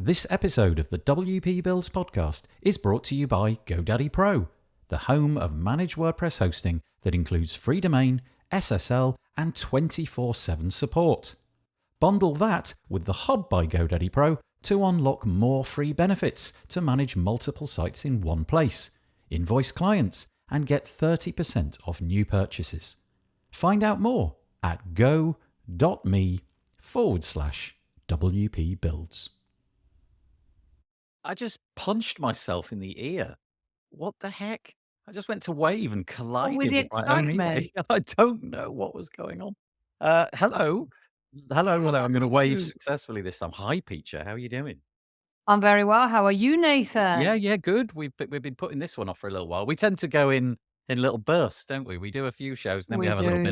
This episode of the WP Builds podcast is brought to you by GoDaddy Pro, the home of managed WordPress hosting that includes free domain, SSL, and 24/7 support. Bundle that with the Hub by GoDaddy Pro to unlock more free benefits to manage multiple sites in one place, invoice clients, and get 30% off new purchases. Find out more at go.me/WP Builds. I just punched myself in the ear. What the heck? I just went to wave and collided with the with my own ear. excitement. I don't know what was going on. Hello. Hello. I'm going to wave successfully this time. Hi, Piccia. How are you doing? I'm very well. How are you, Nathan? Yeah, good. We've been putting this one off for a little while. We tend to go in little bursts, don't we? We do a few shows, and then we We have a do. little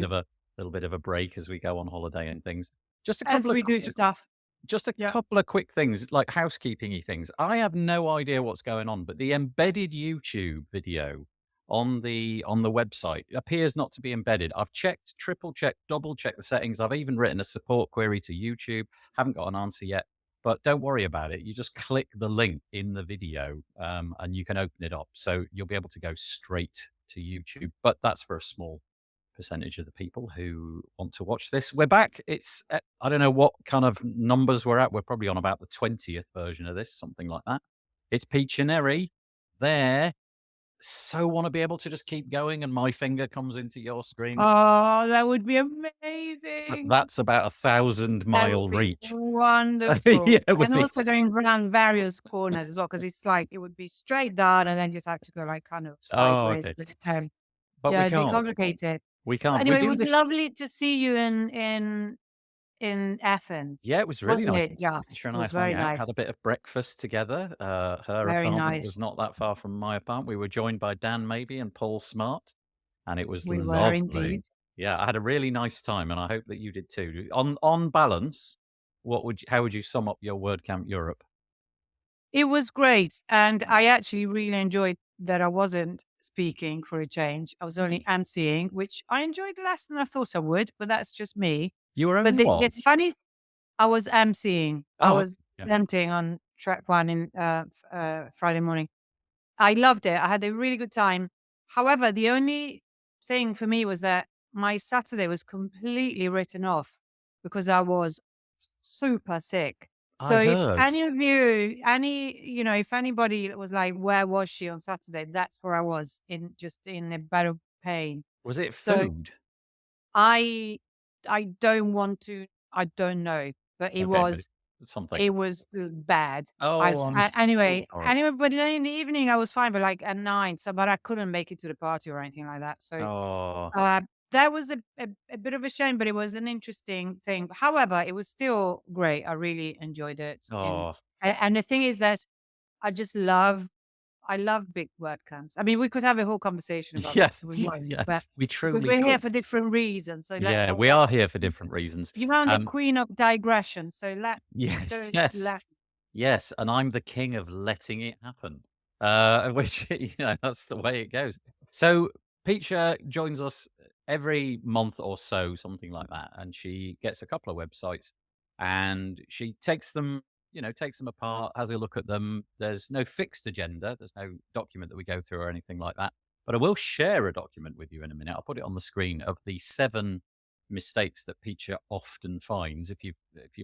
bit of a break as we go on holiday and things. Just a As couple of we do stuff. Just a Yeah. couple of quick things, like housekeeping-y things. I have no idea what's going on, but the embedded YouTube video on the website appears not to be embedded. I've checked, triple checked, double checked the settings. I've even written a support query to YouTube. Haven't got an answer yet, but don't worry about it. You just click the link in the video, and you can open it up. So you'll be able to go straight to YouTube, but that's for a small percentage of the people who want to watch this. We're back. It's I don't know what kind of numbers we're at. We're probably on about the 20th version of this, something like that. It's Piccia Neri there. So want to be able to just keep going, and my finger comes into your screen. Oh, that would be But amazing. that's about a That 1,000-mile would be reach. wonderful. Yeah, with And these. also going around various corners as well, because it's like it would be straight down and then you'd have to go like kind of Oh, sideways. okay. But Yeah, we it'd be can't. complicated. We But can't. We anyway, it do was this. lovely to see you in Athens, Yeah, it was really wasn't nice. it? Yes, Piccia and it I was hung very out, nice. had a bit of breakfast together. Her Very apartment nice. was not that far from my apartment. We were joined by Dan Maybe and Paul Smart, and it was We were lovely. indeed. Yeah, I had a really nice time, and I hope that you did too. On balance, how would you sum up your WordCamp Europe? It was great, and I actually really enjoyed that I wasn't speaking for a change. I was only emceeing, which I enjoyed less than I thought I would, but that's just me. You were But only the what? it's funny, I was emceeing. I Oh, was yeah. presenting on track one in Friday morning. I loved it. I had a really good time. However, the only thing for me was that my Saturday was completely written off because I was super sick. So I if heard. any of you, if anybody was like, where was she on Saturday? That's where I was in a bed of pain. Was it So food? I, I don't want to, I don't know, but it Okay, but was, something. it was bad. Oh, I'm Anyway, sorry. but then in the evening I was fine, but like at 9, so, but I couldn't make it to the party or anything like that. So, Oh, uh, that was a bit of a shame, but it was an interesting thing. However, it was still great. I really enjoyed it. oh, And the thing is that I just I love big word camps. I mean, we could have a whole conversation about yeah, this if we want, yeah. but We because truly we're here could. for different reasons. So let's Yeah, not we are here for different reasons. you found the queen of digression. So Yes, don't yes, let yes, and I'm the king of letting it happen, which, that's the way it goes. So, Piccia joins us every month or so, something like that, and she gets a couple of websites, and she takes them apart, has a look at them. There's no fixed agenda, there's no document that we go through or anything like that, but I will share a document with you in a minute. I'll put it on the screen of the 7 mistakes that Piccia often finds. If you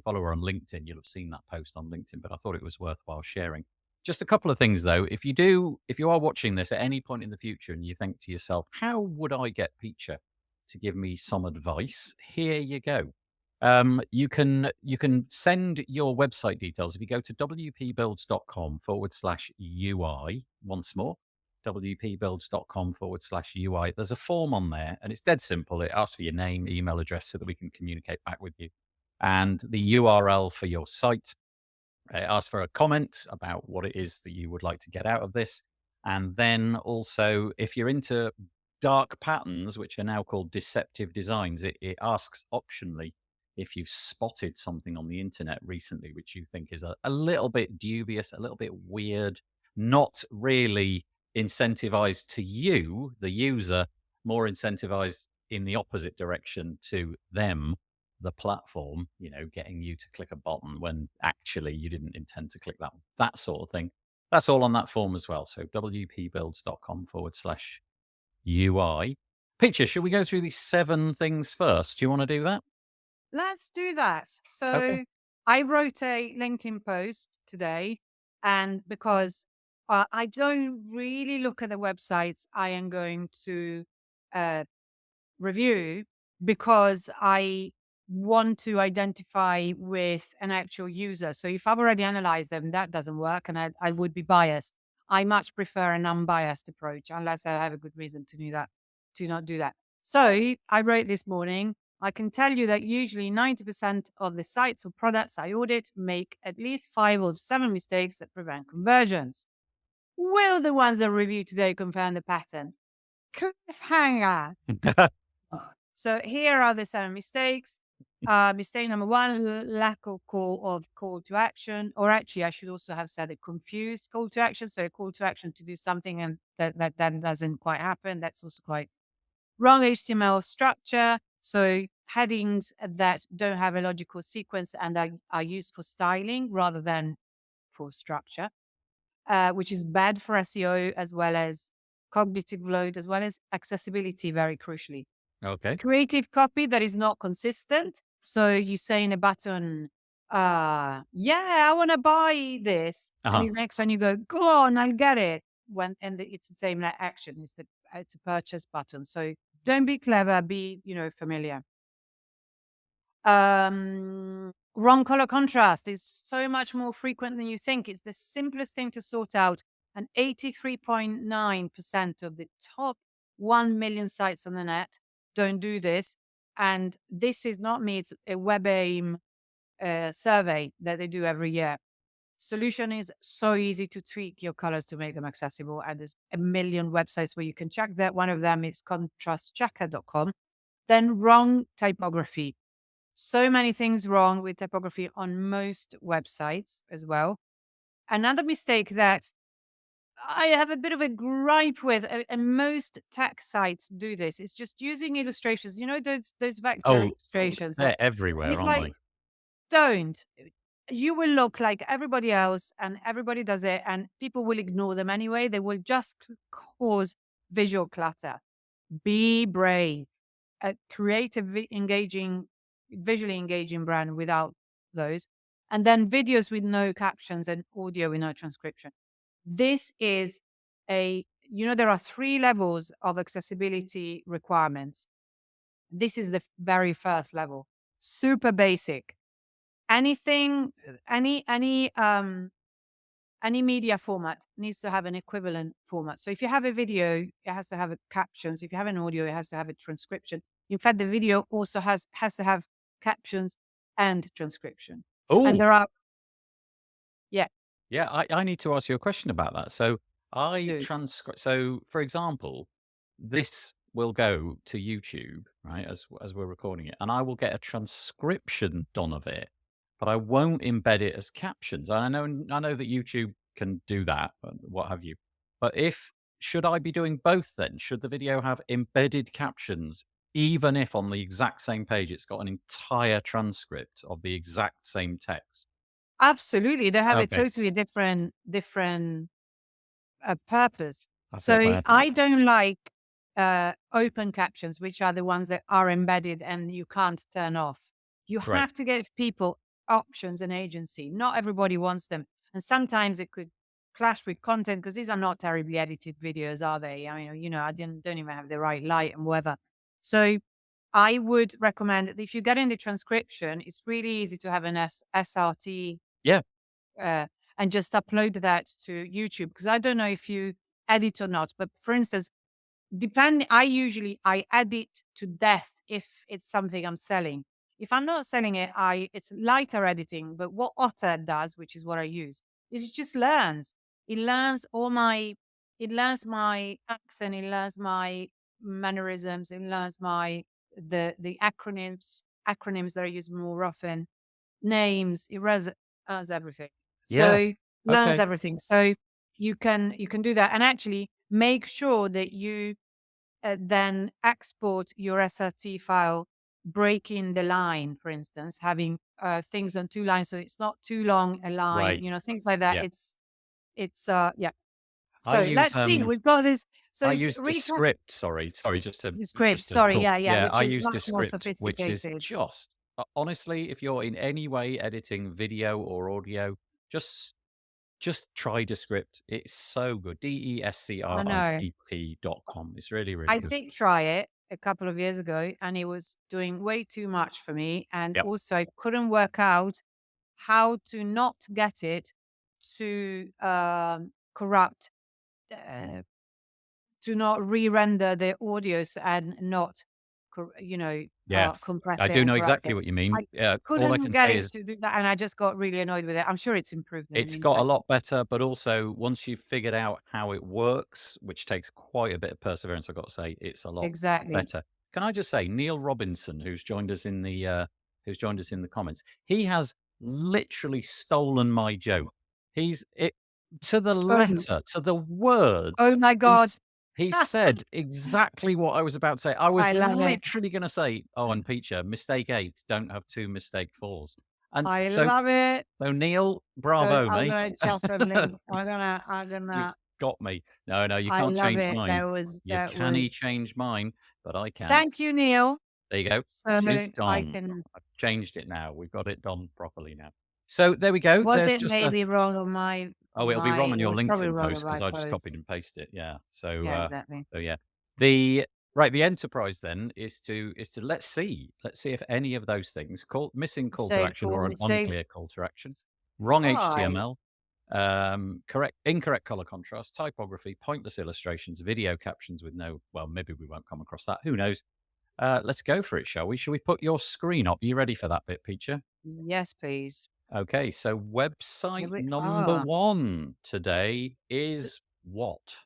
follow her on LinkedIn, you'll have seen that post on LinkedIn, but I thought it was worthwhile sharing. Just a couple of things though. If you are watching this at any point in the future and you think to yourself, how would I get Piccia to give me some advice? Here you go. You can send your website details if you go to wpbuilds.com/UI. Once more, wpbuilds.com/UI. There's a form on there, and it's dead simple. It asks for your name, email address, so that we can communicate back with you, and the URL for your site. It asks for a comment about what it is that you would like to get out of this. And then also, if you're into dark patterns, which are now called deceptive designs, it asks optionally if you've spotted something on the internet recently which you think is a little bit dubious, a little bit weird, not really incentivized to you, the user, more incentivized in the opposite direction to them. the platform, getting you to click a button when actually you didn't intend to click that sort of thing. That's all on that form as well. So wpbuilds.com/UI. Picture, should we go through these 7 things first? Do you want to do that? Let's do that. Okay. So I wrote a LinkedIn post today, and because I don't really look at the websites I am going to uh, review, because I want to identify with an actual user. So if I've already analyzed them, that doesn't work, and I would be biased. I much prefer an unbiased approach, unless I have a good reason to do that, to not do that. So I wrote this morning. I can tell you that usually 90% of the sites or products I audit make at least 5 or 7 mistakes that prevent conversions. Will the ones I review today confirm the pattern? Cliffhanger. So here are the 7 mistakes. Mistake number 1, lack of call to action, or actually, I should also have said a confused call to action. So a call to action to do something, and that then doesn't quite happen. That's also quite wrong. HTML structure. So headings that don't have a logical sequence and are used for styling rather than for structure, which is bad for SEO, as well as cognitive load, as well as accessibility, very crucially. Okay. Creative copy that is not consistent. So you say in a button, yeah, I want to buy this. And Uh-huh. the next one you go on, I'll get it. It's the same like action. It's a purchase button. So don't be clever, be, familiar. Wrong color contrast is so much more frequent than you think. It's the simplest thing to sort out. And 83.9% of the top 1 million sites on the net don't do this. And this is not me, it's a WebAIM survey that they do every year. Solution is so easy to tweak your colors to make them accessible. And there's a million websites where you can check that. One of them is contrastchecker.com. Then wrong typography. So many things wrong with typography on most websites as well. Another mistake that I have a bit of a gripe with, and most tech sites do this, is just using illustrations. You know those vector Oh, illustrations they're and everywhere, it's aren't like, they? don't. You will look like everybody else, and everybody does it, and people will ignore them anyway. They will just cause visual clutter. Be brave. Create a visually engaging brand without those. And then videos with no captions and audio with no transcription. This is there are 3 levels of accessibility requirements. This is the very first level. Super basic. Anything, any media format needs to have an equivalent format. So if you have a video, it has to have a captions. If you have an audio, it has to have a transcription. In fact, the video also has to have captions and transcription. And Oh, there are, yeah, yeah, I need to ask you a question about that. So I do. transcribe. So, for example, this will go to YouTube, right, as we're recording it, and I will get a transcription done of it, but I won't embed it as captions. And I know that YouTube can do that, and what have you. But if should I be doing both then? Should the video have embedded captions, even if on the exact same page it's got an entire transcript of the exact same text? Absolutely. They have a Okay, totally different purpose. I thought they So had. I don't like open captions, which are the ones that are embedded and you can't turn off. You Right. have to give people options and agency. Not everybody wants them. And sometimes it could clash with content, because these are not terribly edited videos, are they? I mean, I don't even have the right light and weather. So I would recommend that if you get in the transcription, it's really easy to have an SRT Yeah. uh, and just upload that to YouTube. Because I don't know if you edit or not, but for instance, I edit to death if it's something I'm selling. If I'm not selling it, it's lighter editing. But what Otter does, which is what I use, is it just learns. It learns it learns my accent, it learns my mannerisms, it learns the acronyms that I use more often, names, learns everything. Yeah. So learns Okay. everything. So you can do that, and actually make sure that you then export your SRT file breaking the line, for instance, having things on two lines, so it's not too long a line, Right. you know, things like that. Yeah. Yeah. I So use let's see. We've got this. I So use recap Descript, sorry, the script. just to Sorry, talk. yeah, yeah, Yeah, which I is use much more Descript, which is sophisticated. just honestly, if you're in any way editing video or audio, just try Descript. It's so good. I know. Descript.com. It's really, really I good. did try it a couple of years ago, and it was doing way too much for me. And Yep. also, I couldn't work out how to not get it to corrupt, uh, to not re-render the audios and not, Yeah. compress I it do and know corrupt exactly it. what you mean. I All I couldn't can get say it is to do that, and I just got really annoyed with it. I'm sure it's improved in the it's got a meantime. lot better, but also once you've figured out how it works, which takes quite a bit of perseverance, I've got to say, it's a lot Exactly. better. Can I just say, Neil Robinson, who's joined us in the comments, he has literally stolen my joke. He's it to the Oh, letter, to the word. oh my God. He said exactly what I was about to say. I was I love it. literally going to say, "Oh, and Peacher, mistake 8, don't have 2 mistake 4s." And I love it. so Neil, So bravo, I'm mate. gonna definitely, You got me. No, no, you I can't love change it. mine. You canny change mine, but I can. Thank you, Neil. There you go. So It is I done. can, I've changed it now. We've got it done properly now. So there we go. was There's it just a maybe wrong oh, it'll be wrong on it your was probably LinkedIn wrong on post because my I just copied post. and pasted it. Yeah. Yeah, exactly. So yeah. The right, the enterprise then is to let's see if any of those things missing call to action or an Say unclear call to action, wrong 5. HTML, incorrect color contrast, typography, pointless illustrations, video captions with no, well, maybe we won't come across that. Who knows? Let's go for it, shall we? Shall we put your screen up? You ready for that bit, Peacher? Yes, please. Okay, so Here website we number are. 1 today is what?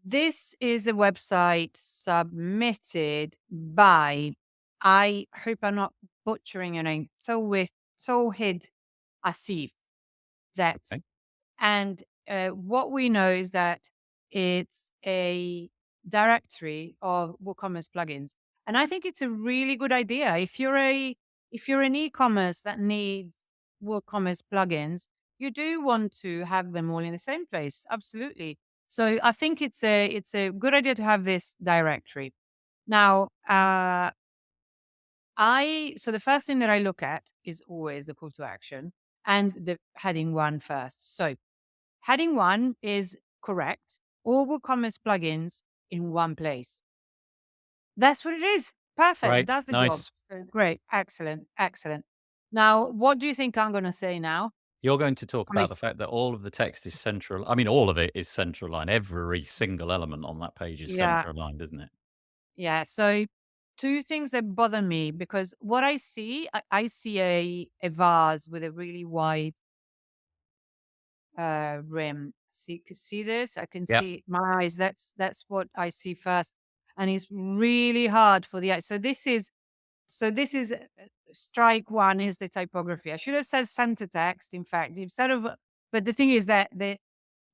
This is a website submitted by, I hope I'm not butchering your name, Tawhid Asif. Okay, That's And what we know is that it's a directory of WooCommerce plugins, and I think it's a really good idea. If you're an e-commerce that needs WooCommerce plugins, you do want to have them all in the same place. Absolutely. So I think it's a good idea to have this directory. Now, the first thing that I look at is always the call to action and the heading one first. So heading one is correct. All WooCommerce plugins in one place. That's what it is. Perfect. right, That's the job. nice. So great. Excellent. Excellent. Now, what do you think I'm going to say now? You're going to talk I mean, about the fact that all of the text is central. I mean, all of it is central line. Every single element on that page is yeah. central line, isn't it? Yeah. So, two things that bother me because what I see a vase with a really wide rim. See this? I can Yeah, see my eyes. That's what I see first, and it's really hard for the eye. So this is strike one is the typography. I should have said center text. In fact, instead of, but the thing is that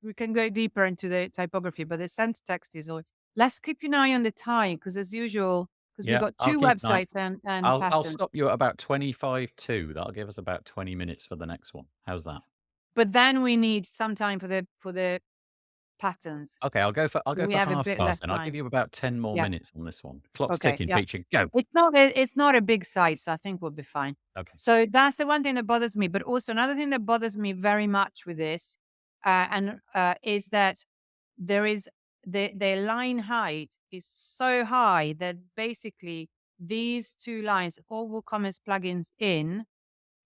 we can go deeper into the typography, but the center text is all. Let's keep an eye on the time because as usual, because we've yeah. got I'll two keep an eye. websites and I'll patterns. stop you at about 25 to. That'll give us about 20 minutes for the next one. How's that? But then we need some time for the patterns. Okay, I'll go We for have a half bit past less then. I'll give time. you about 10 more Yeah. minutes on this one. Clock's Okay, ticking, yeah. Peachy. Go. It's not a big site, so I think we'll be fine. Okay. So that's the one thing that bothers me. But also another thing that bothers me very much with this, is that there is the line height is so high that basically these two lines, all WooCommerce plugins in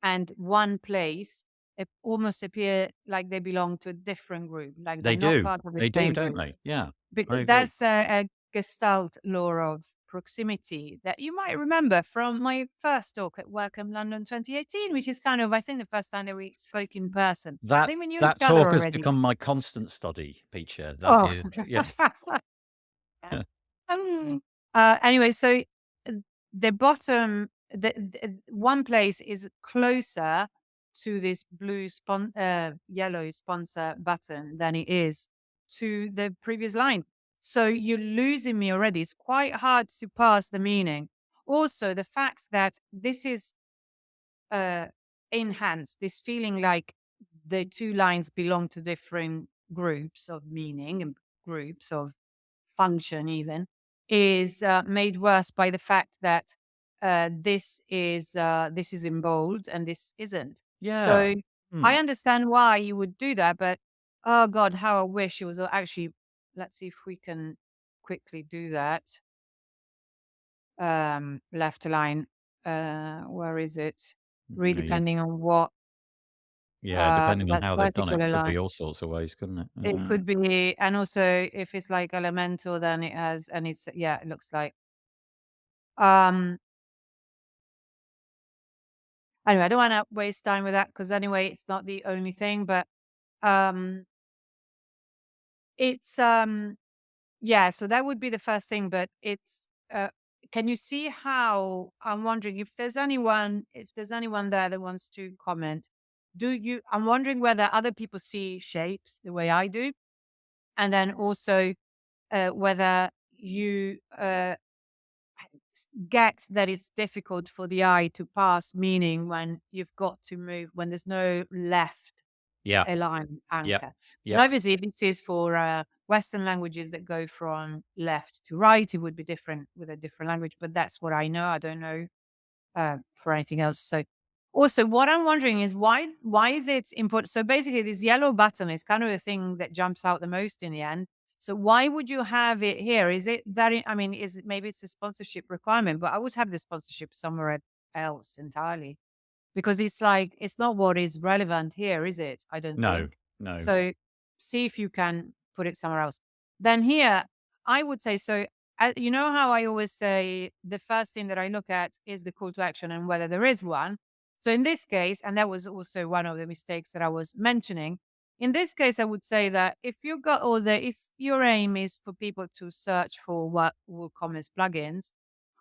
and one place, it almost appear like they belong to a different group, like they're They not do. part of the They do, same don't group. they? Yeah, I Because agree. that's a Gestalt law of proximity that you might remember from my first talk at Welcome London 2018, which is kind of, I think, the first time that we spoke in person. I That think we knew each that other talk has already. become my constant study, Peacher. That Oh. is yeah. Anyway, so uh, the bottom, the one place is closer to this yellow sponsor button than it is to the previous line. So you're losing me already. It's quite hard to pass the meaning. also the fact that this is uh, enhanced, this feeling like the two lines belong to different groups of meaning and groups of function, even, is made worse by the fact that this is in bold and this isn't. Yeah. So I Hmm. understand why you would do that, but oh God, how I wish it was actually. Let's see if we can quickly do that. Left align. Where is it? Really Yeah, depending on what yeah, depending on that how they've done vertical it, could align. be all sorts of ways, couldn't it? It could be, and also if it's like elemental, then it has, and it's, yeah, it looks like. Um, anyway, I don't want to waste time with that because anyway, it's not the only thing, but um, it's yeah. So that would be the first thing, but it's. Can you see how I'm wondering if there's anyone there that wants to comment? Do you? I'm wondering whether other people see shapes the way I do, and then also whether you get that it's difficult for the eye to pass meaning when you've got to move, when there's no left Yeah. align Yep. anchor. And Yep. obviously, this is for Western languages that go from left to right. It would be different with a different language, but that's what I know. I don't know for anything else. So, also, what I'm wondering is why is it important? So basically, this yellow button is kind of the thing that jumps out the most in the end. So why would you have it here? Is it that I mean, is it maybe it's a sponsorship requirement? But I would have the sponsorship somewhere else entirely because it's like it's not what is relevant here, is it? I don't No, think. no. So see if you can put it somewhere else. Then here, I would say so. You know how I always say the first thing that I look at is the call to action and whether there is one. So in this case, and that was also one of the mistakes that I was mentioning. In this case, I would say that if your aim is for people to search for what WooCommerce plugins,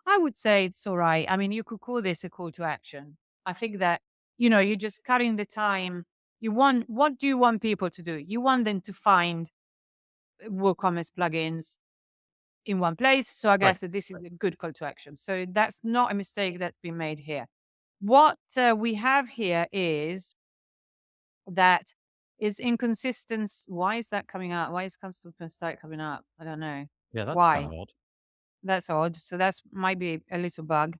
I would say it's all right. I mean, you could call this a call to action. I think that, you're just cutting the time. What do you want people to do? You want them to find WooCommerce plugins in one place. So I Right. guess that this is a good call to action. So that's not a mistake that's been made here. What we have here is that is inconsistence. Why is that coming up? Why is constant mistake coming up? I don't know. Yeah, that's kind Why? of odd. That's odd. So that's might be a little bug.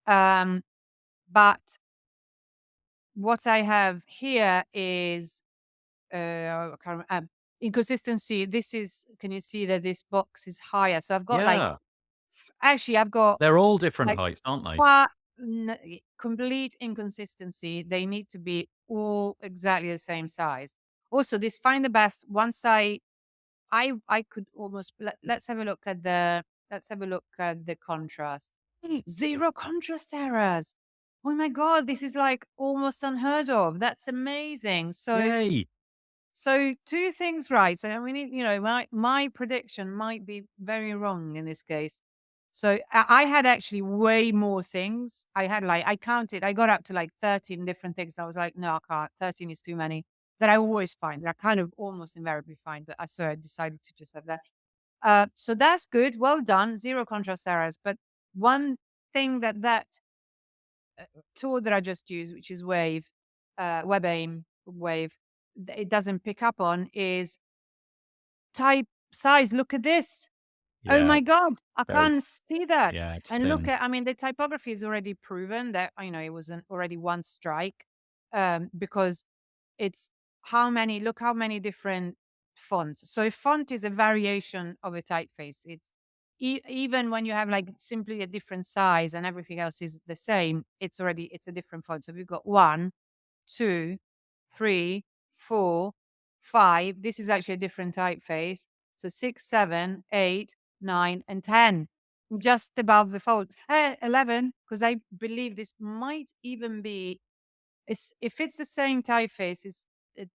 Um, but what I have here is I can't inconsistency. This is, can you see that this box is higher? So I've got like, Yeah. actually, I've got They're all different like heights, aren't they? qua- complete inconsistency. They need to be all exactly the same size. Also, this find the best. Once I could almost let's have a look at the contrast. Zero contrast errors. Oh my god, this is like almost unheard of. That's amazing. Yay. So two things right. So we need, my prediction might be very wrong in this case. So I had actually way more things. I counted, I got up to like 13 different things. I was like, no, I can't. 13 is too many. That I always find. That I kind of almost invariably find, but I decided to just have that. So that's good. Well done. Zero contrast errors. But one thing that tool that I just used, which is WebAIM Wave, it doesn't pick up on is type size. Look at this. Oh Yeah, my God, I very can't see that. yeah, it's And look thin. at, I mean, the typography is already proven that, it was already one strike because it's look how many different fonts. So a font is a variation of a typeface. It's even when you have like simply a different size and everything else is the same, it's a different font. So we've got 1, 2, 3, 4, 5. This is actually a different typeface. So 6, 7, 8, 9, and 10. Just above the fold. 11, because I believe this might even be if it's the same typeface, it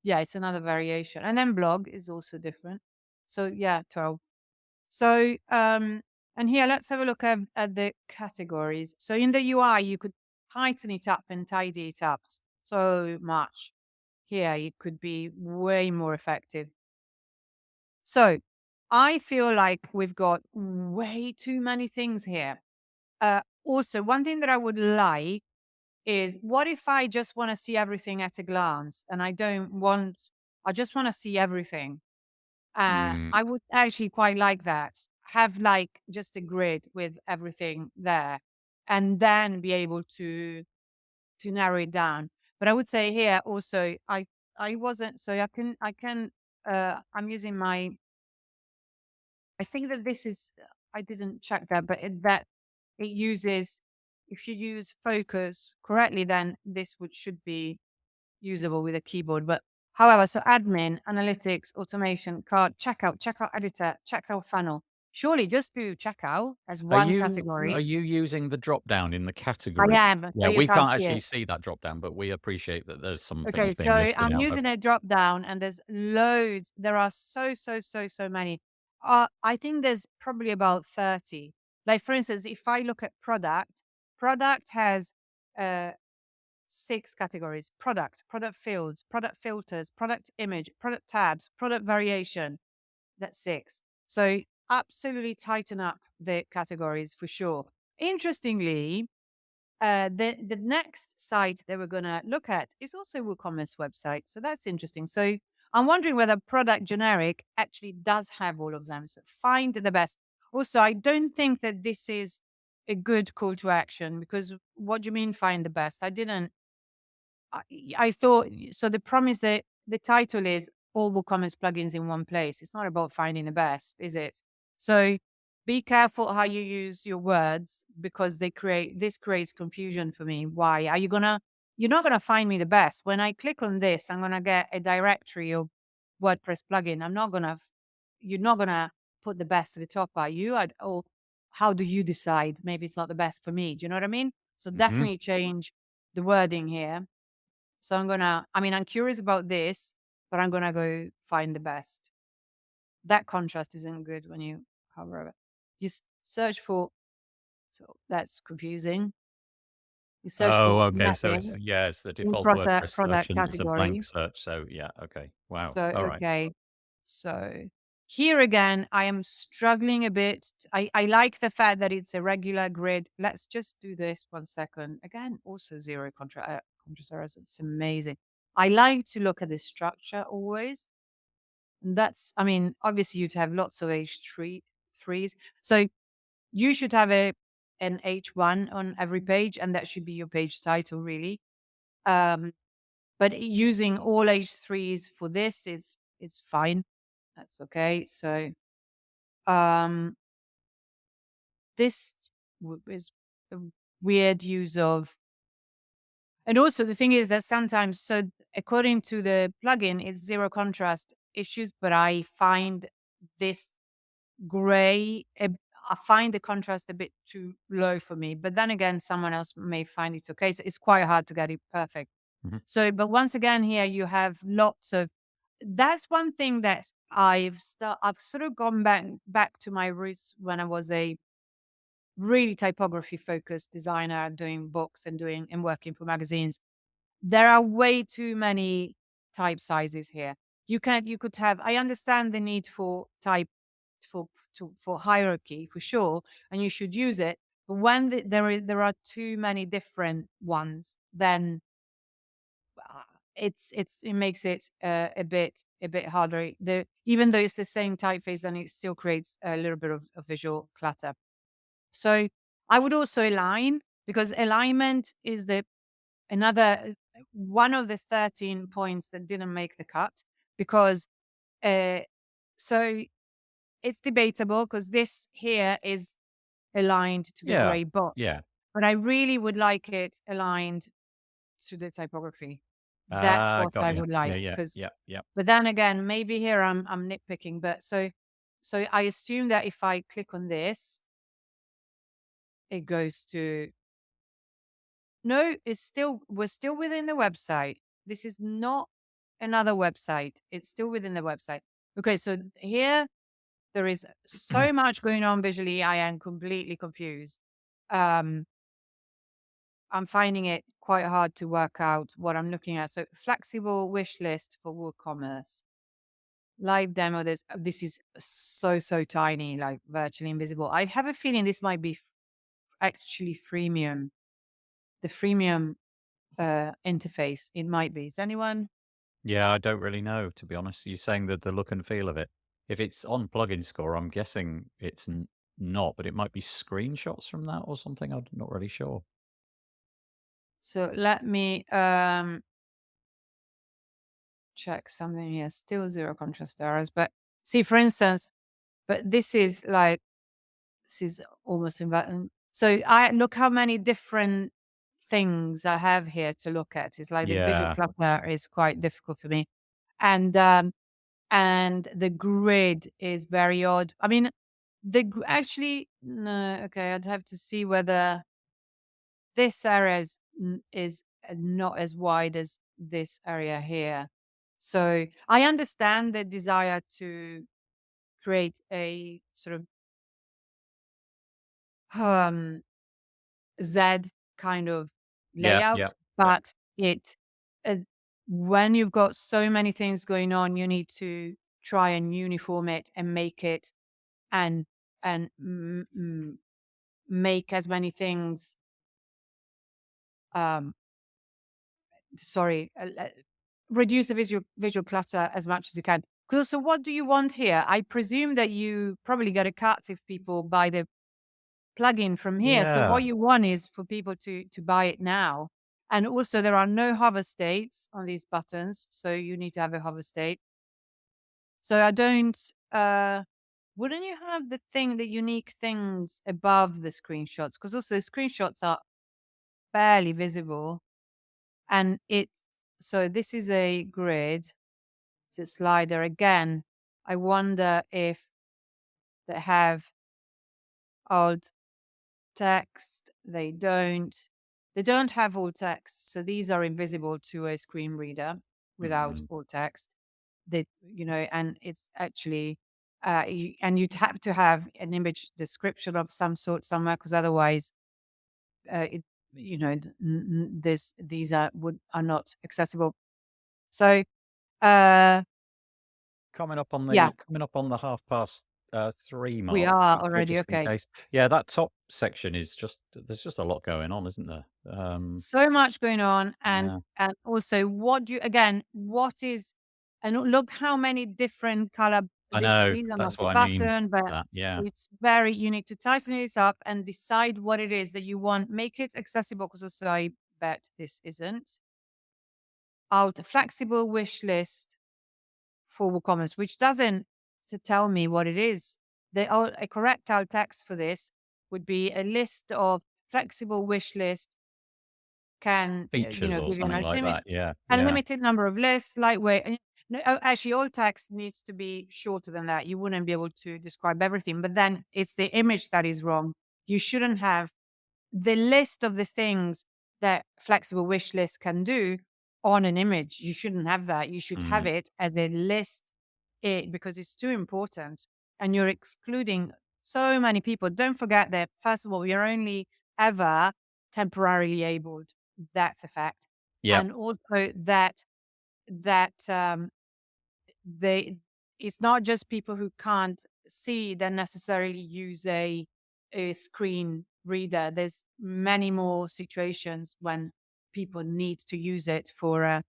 yeah, it's another variation. And then blog is also different. So yeah, 12. So and here let's have a look at the categories. So in the UI, you could tighten it up and tidy it up so much. Here it could be way more effective. So I feel like we've got way too many things here. Also, one thing that I would like is, what if I just want to see everything at a glance and I just want to see everything. Mm. I would actually quite like that. Have like just a grid with everything there and then be able to narrow it down. But I would say here also, I wasn't, so I'm using my, I think that this is, I didn't check that, but that it uses, if you use focus correctly, then this should be usable with a keyboard. But however, so admin, analytics, automation, card, checkout editor, checkout funnel. Surely just do checkout as one Are category. you using the drop down in the I category? am, so Yeah, you we can't can't see actually it. see that drop down, but we appreciate that there's some Okay, things so being listed I'm out there. using a drop down and there's loads. There are so many. I think there's probably about 30. Like for instance, if I look at product has uh 6 categories: product fields, product filters, product image, product tabs, product variation. That's 6. So absolutely tighten up the categories for sure. Interestingly, the next site that we're gonna look at is also a WooCommerce website. So that's interesting. So I'm wondering whether product generic actually does have all of them. So find the best. Also, I don't think that this is a good call to action, because what do you mean find the best? I I thought, so the promise that the title is all WooCommerce plugins in one place. It's not about finding the best, is it? So be careful how you use your words, because this creates confusion for me. Why? You're not gonna find me the best. When I click on this, I'm gonna get a directory of WordPress plugin. You're not gonna put the best at the top, are you? Or how do you decide? Maybe it's not the best for me. Do you know what I mean? So Mhm. definitely change the wording here. So I'm curious about this, but I'm gonna go find the best. That contrast isn't good when you hover it. You search for, so that's confusing. You search Oh, for okay. So it's nothing yeah, it's the in default WordPress search product and it's a blank category. search. So yeah, okay. Wow. So, All right. okay. So here again, I am struggling a bit. I like the fact that it's a regular grid. Let's just do this 1 second. Again, also zero contrast errors. It's amazing. I like to look at the structure always. Obviously you'd have lots of threes. So you should have an H1 on every page, and that should be your page title, really. Um, but using all H3s for this is fine. That's okay. So um, this is a weird use of, and also the thing is that sometimes, so according to the plugin, it's zero contrast issues, but I find this gray, I find the contrast a bit too low for me, but then again, someone else may find it okay. So it's quite hard to get it perfect. Mhm. So, but once again, here you have lots of. That's one thing that I've sort of gone back to my roots when I was a really typography focused designer, doing books and working for magazines. There are way too many type sizes here. You could have. I understand the need for type for hierarchy for sure, and you should use it. But when there are too many different ones, then uh, it makes it a bit harder. Even though it's the same typeface, then it still creates a little bit of visual clutter. So I would also align, because alignment is the another one of the 13 points that didn't make the cut, because uh, so it's debatable, because this here is aligned to the Yeah. gray box, Yeah. but I really would like it aligned to the typography. That's Ah, what got I you. would Yeah, like, yeah, because, yeah, yeah. but then again, maybe here I'm nitpicking, but so I assume that if I click on this, it goes to, no, we're still within the website. This is not another website. It's still within the website. Okay, so here there is so much going on visually. I am completely confused. Um, I'm finding it quite hard to work out what I'm looking at. So flexible wish list for WooCommerce. Live demo. This is so tiny, like virtually invisible. I have a feeling this might be actually freemium. The freemium interface. It might be. Is anyone? Yeah, I don't really know, to be honest. You're saying that the look and feel of it. If it's on Plugin Score, I'm guessing it's not, but it might be screenshots from that or something. I'm not really sure. So let me check something here. Still zero contrast errors, but see, for instance, but this is like this is almost invalid. So I look how many different things I have here to look at. It's like the visual Yeah, clutter is quite difficult for me, and the grid is very odd. I mean, actually no. Okay, I'd have to see whether this area is not as wide as this area here. So I understand the desire to create a sort of um, Z kind of yeah, yeah, layout, yeah. but it uh, when you've got so many things going on, you need to try and uniform it and make it and make as many things. Um, sorry, reduce the visual clutter as much as you can. 'Cause so what do you want here? I presume that you probably get a cut if people buy the plugin from here. So Yeah. what you want is for people to buy it now. And also there are no hover states on these buttons, so you need to have a hover state. So I don't wouldn't you have the unique things above the screenshots? Because also the screenshots are barely visible and it's so this is a grid. It's a slider again. I wonder if they have alt text. They don't. They don't have alt text, so these are invisible to a screen reader without Mhm. alt text. They, and it's actually, and you'd have to have an image description of some sort somewhere, because otherwise, it, these are not accessible. So, uh, yeah, Coming up on the 3 we mark, are so already just in okay. case. Yeah, that top section is just there's just a lot going on, isn't there? So much going on, Yeah. and also what do you again, what is and look how many different color I know, these are that's what I mean multi-button, but that, yeah. it's very you need to tighten this up and decide what it is that you want. Make it accessible because also I bet this isn't. Alt flexible wish list for WooCommerce, which doesn't tell me what it is. A correct alt text for this would be a list of flexible wish list can, Features or give you an something like that, yeah, yeah. unlimited number of lists, lightweight. And no, actually, all text needs to be shorter than that. You wouldn't be able to describe everything, but then it's the image that is wrong. You shouldn't have the list of the things that flexible wish list can do on an image. You shouldn't have that. You should have Mm. it as a list because it's too important and you're excluding so many people. Don't forget that, first of all, you're only ever temporarily abled. That's a fact. Yep. And also that they it's not just people who can't see that necessarily use a screen reader. There's many more situations when people need to use it for a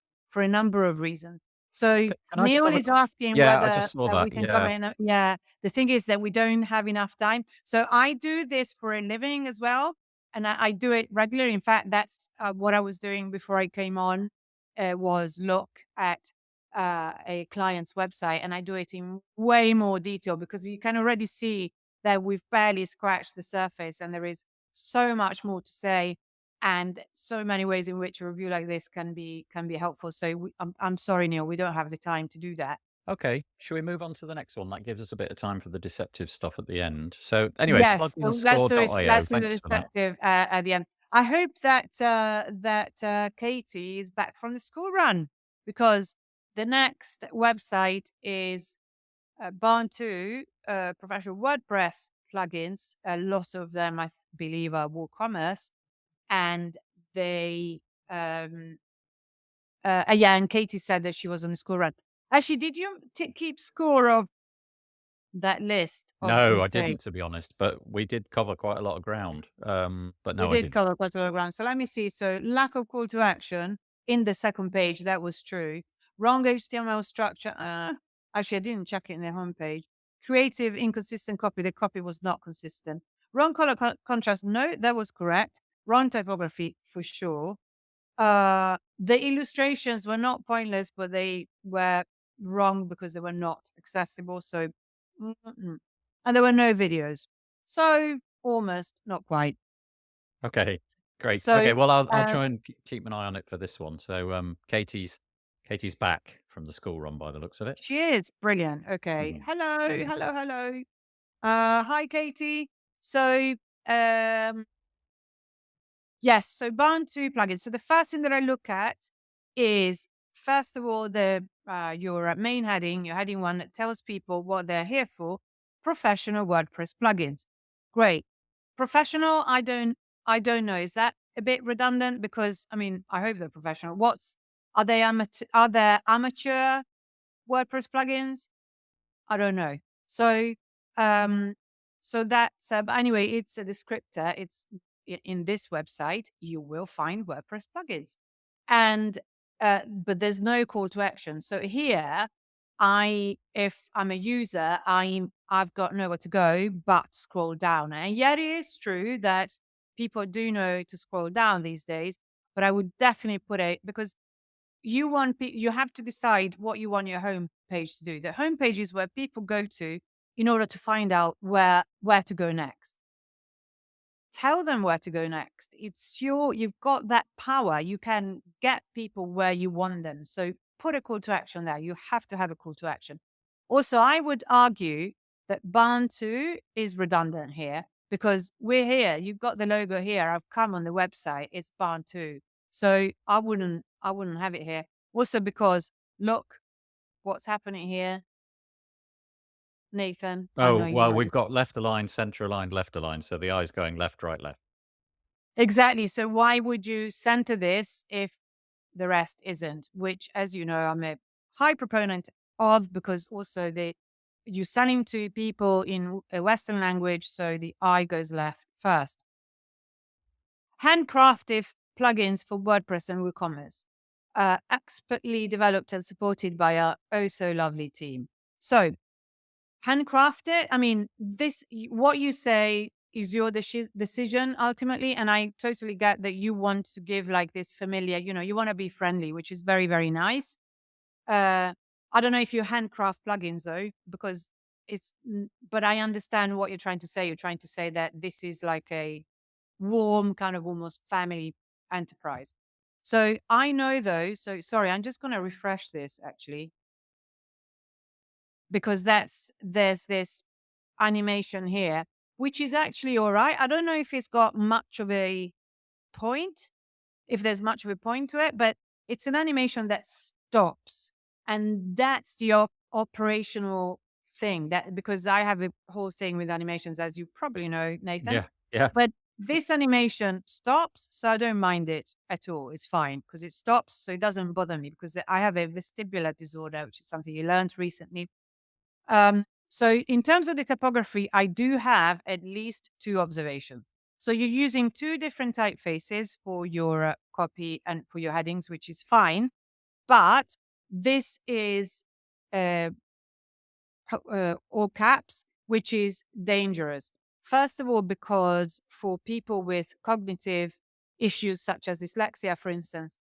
number of reasons. So Can I just Neil have a is quick asking yeah, I whether just saw that, we can cover yeah. in yeah, the thing is that we don't have enough time. So I do this for a living as well, and I do it regularly. In fact, that's what I was doing before I came on, was look at a client's website, and I do it in way more detail because you can already see that we've barely scratched the surface and there is so much more to say and so many ways in which a review like this can be helpful. So I'm sorry, Neil, we don't have the time to do that. Okay, shall we move on to the next one? That gives us a bit of time for the deceptive stuff at the end. So, anyway, Yes, so pluginscore.io, let's do the thanks for that. deceptive at the end. I hope that Katie is back from the school run because the next website is Barn 2, professional WordPress plugins. A lot of them, believe, are WooCommerce, and they, yeah. And Katie said that she was on the school run. Actually, did you keep score of that list of No, I didn't, mistakes. to be honest, but we did cover quite a lot of ground. But We no, I did didn't. cover quite a lot of ground. So let me see. So lack of call to action in the second page, that was true. Wrong HTML structure. Actually, I didn't check it in the homepage. Creative, inconsistent copy. The copy was not consistent. Wrong color contrast. No, that was correct. Wrong typography for sure. The illustrations were not pointless, but they were wrong because they were not accessible. So, and there were no videos. So almost, not quite. Okay, great. So, Okay, well, I'll uh, try and keep an eye on it for this one. So, Katie's back from the school run by the looks of it. she is brilliant. Okay. Mhm. Hello, hello, hello. Hi, Katie. So, um, yes, so bound to plugins. So the first thing that I look at is first of all the your main heading, your heading one that tells people what they're here for. Professional WordPress plugins. Great. Professional, I don't know. Is that a bit redundant? Because I mean, I hope they're professional. Are there amateur WordPress plugins? I don't know. So, um, so that's but anyway, it's a descriptor. It's in this website you will find WordPress plugins, and but there's no call to action. So here, if I'm a user, I've got nowhere to go but scroll down. And yet it is true that people do know to scroll down these days. But I would definitely put it because you have to decide what you want your home page to do. The home page is where people go to in order to find out where to go next. Tell them where to go next. You've got that power. You can get people where you want them. So put a call to action there. You have to have a call to action. Also, I would argue that barn 2 is redundant here because we're here. You've got the logo here. I've come on the website. It's barn 2. So I wouldn't have it here. Also because look what's happening here, Nathan. I Oh, know you well, want we've got left aligned, center aligned, left aligned, so the eye's going left, right, left. exactly. So why would you center this if the rest isn't? Which, as you know, I'm a high proponent of because also you're selling to people in a Western language, so the I goes left first. Handcrafted plugins for WordPress and WooCommerce, expertly developed and supported by our oh so lovely team. So handcrafted, I mean, what you say is your decision ultimately. And I totally get that you want to give like this familiar, you want to be friendly, which is very, very nice. Uh, I don't know if you handcraft plugins though, because but I understand what you're trying to say. You're trying to say that this is like a warm kind of almost family enterprise. So I know though, so sorry, I'm just going to refresh this actually because there's this animation here, which is actually all right. I don't know if it's got much of a point, if there's much of a point to it, but it's an animation that stops. And that's the operational thing that because I have a whole thing with animations, as you probably know, Nathan. Yeah, yeah. But this animation stops, so I don't mind it at all. It's fine because it stops, so it doesn't bother me because I have a vestibular disorder, which is something you learned recently. So in terms of the typography, I do have at least two observations. So you're using two different typefaces for your copy and for your headings, which is fine. But this is uh, all caps, which is dangerous. First of all, because for people with cognitive issues such as dyslexia, for instance,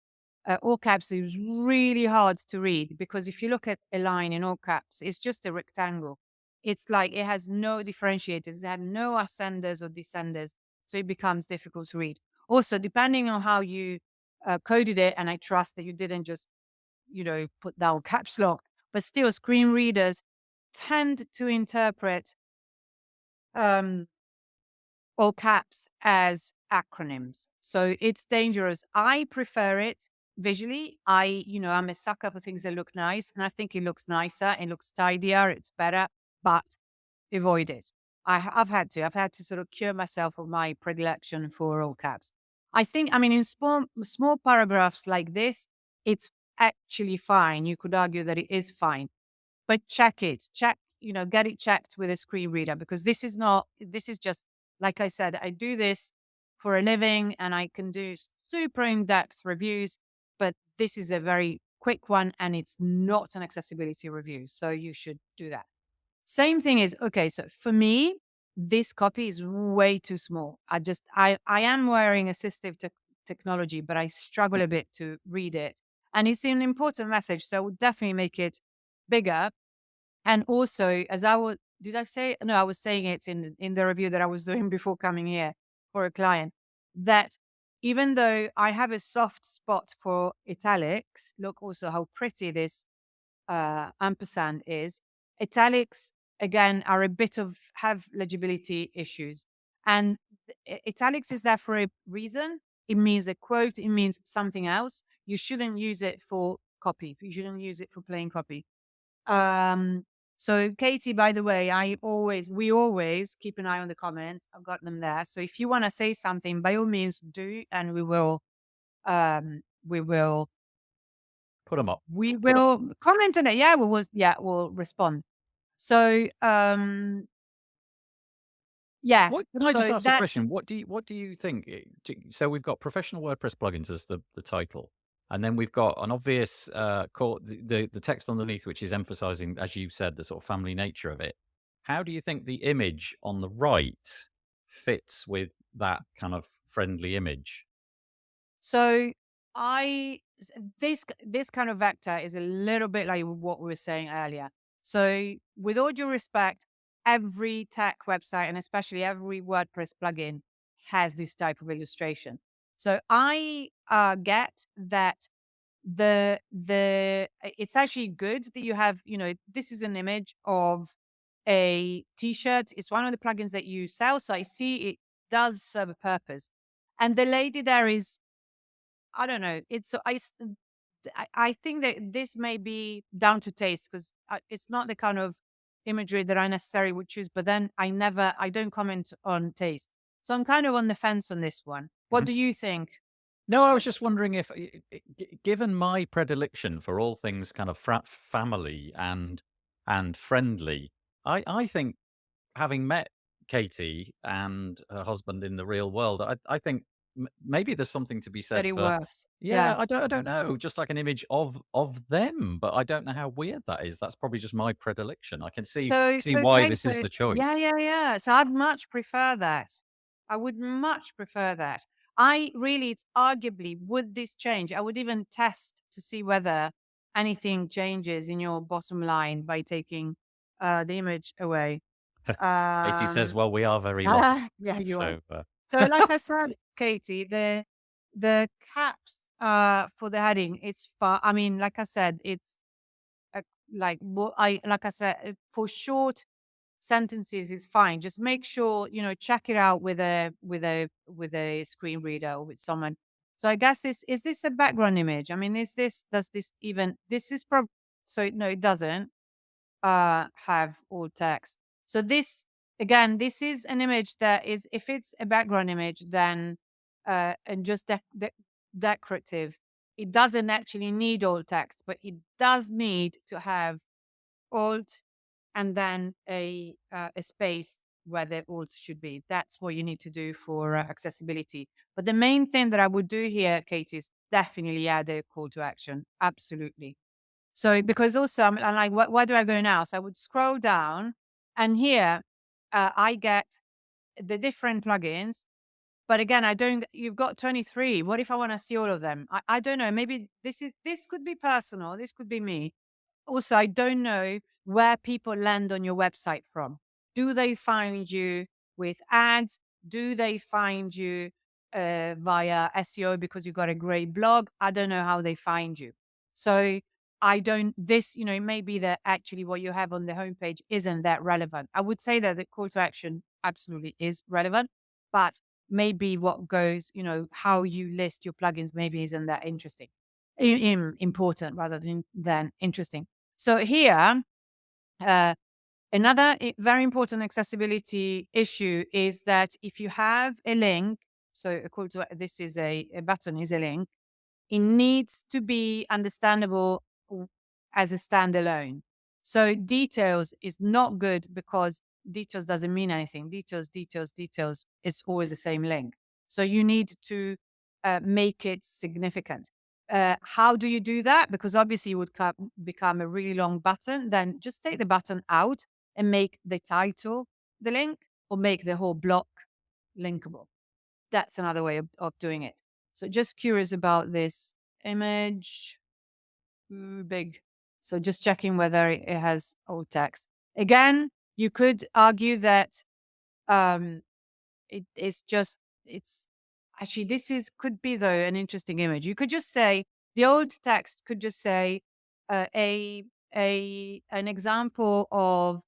all caps is really hard to read because if you look at a line in all caps, it's just a rectangle. It's like it has no differentiators, it had no ascenders or descenders, so it becomes difficult to read. Also, depending on how you coded it, and I trust that you didn't just put down caps lock, but still, screen readers tend to interpret um, all caps as acronyms. So it's dangerous. I prefer it visually. I'm a sucker for things that look nice, and I think it looks nicer, it looks tidier, it's better, but avoid it. I've had to sort of cure myself of my predilection for all caps. I mean, in small paragraphs like this, it's actually fine. You could argue that it is fine, but check it. Check get it checked with a screen reader, because this is just, like I said, I do this for a living and I can do super in-depth reviews, but this is a very quick one and it's not an accessibility review. So you should do that. Same thing is, okay, so for me, this copy is way too small. I am wearing assistive technology, but I struggle a bit to read it. And it's an important message, so I would definitely make it bigger. And also, as I was, did I say? No, I was saying it in the review that I was doing before coming here for a client, that even though I have a soft spot for italics, look also how pretty this ampersand is. Italics, again, are a bit of, have legibility issues. And italics is there for a reason. It means a quote, it means something else. You shouldn't use it for copy. You shouldn't use it for plain copy. Um, so Katie, by the way, we always keep an eye on the comments. I've got them there. So if you want to say something, by all means do, and um, we will Put them up. we will comment on it. Yeah, we'll respond. So, yeah, What can I just so ask a that's question? What do you think? So we've got professional WordPress plugins as the title, and then we've got an obvious core, the text underneath, which is emphasizing, as you said, the sort of family nature of it. How do you think the image on the right fits with that kind of friendly image? so I s this kind of vector is a little bit like what we were saying earlier. So with all due respect, every tech website and especially every WordPress plugin has this type of illustration. So I get that it's actually good that you have, this is an image of a t-shirt. It's one of the plugins that you sell, so I see it does serve a purpose. And the lady there is, I don't know, it's so I think that this may be down to taste, because it's not the kind of imagery that I necessarily would choose, but then I don't comment on taste, so I'm kind of on the fence on this one. What do you think? No, I was just wondering if, given my predilection for all things kind of family and friendly, I think, having met Katie and her husband in the real world, I think maybe there's something to be That said it for. works, yeah. Yeah, I don't know, just like an image of them, but I don't know how weird that is. That's probably just my predilection. I can see why Okay, this is so the yeah, choice. yeah, yeah. So I'd much prefer that. I would much prefer that. I really, it's arguably, would this change? I would even test to see whether anything changes in your bottom line by taking the image away. Katie says, Um, "Well, we are very lucky." yeah, you are. So, So, like I said, Katie, the caps for the heading, it's far. I mean, like I said, it's like what I like I said, for short sentences is fine. Just make sure, check it out with a screen reader or with someone. So I guess this a background image? I mean, does this even, this is prob so no, it doesn't have all text. So this, again, this is an image that is, if it's a background image, then and just decorative, it doesn't actually need all text, but it does need to have alt and then a space where the alt should be. That's what you need to do for accessibility. But the main thing that I would do here, Kate, is definitely add a call to action. Absolutely. So because also I'm like, where do I go now? So I would scroll down, and here I get the different plugins. But again, I don't. You've got 23. What if I want to see all of them? I don't know. Maybe this could be personal. This could be me. Also, I don't know where people land on your website from. Do they find you with ads? Do they find you via SEO because you got a great blog? I don't know how they find you. So I don't, this, it may be that actually what you have on the homepage isn't that relevant. I would say that the call to action absolutely is relevant, but maybe what goes, how you list your plugins maybe isn't that interesting, important rather than interesting. So here, uh, another very important accessibility issue is that if you have a link, so a call to this is a button is a link, it needs to be understandable as a standalone. So details is not good because details doesn't mean anything. Details. It's always the same link. So you need to make it significant. How do you do that? Because obviously it would become a really long button. Then just take the button out and make the title the link, or make the whole block linkable. That's another way of doing it. So just curious about this image. Big. So just checking whether it has alt text. Again, you could argue that um, it's actually, this is could be though an interesting image. You could just say the old text could just say a an example of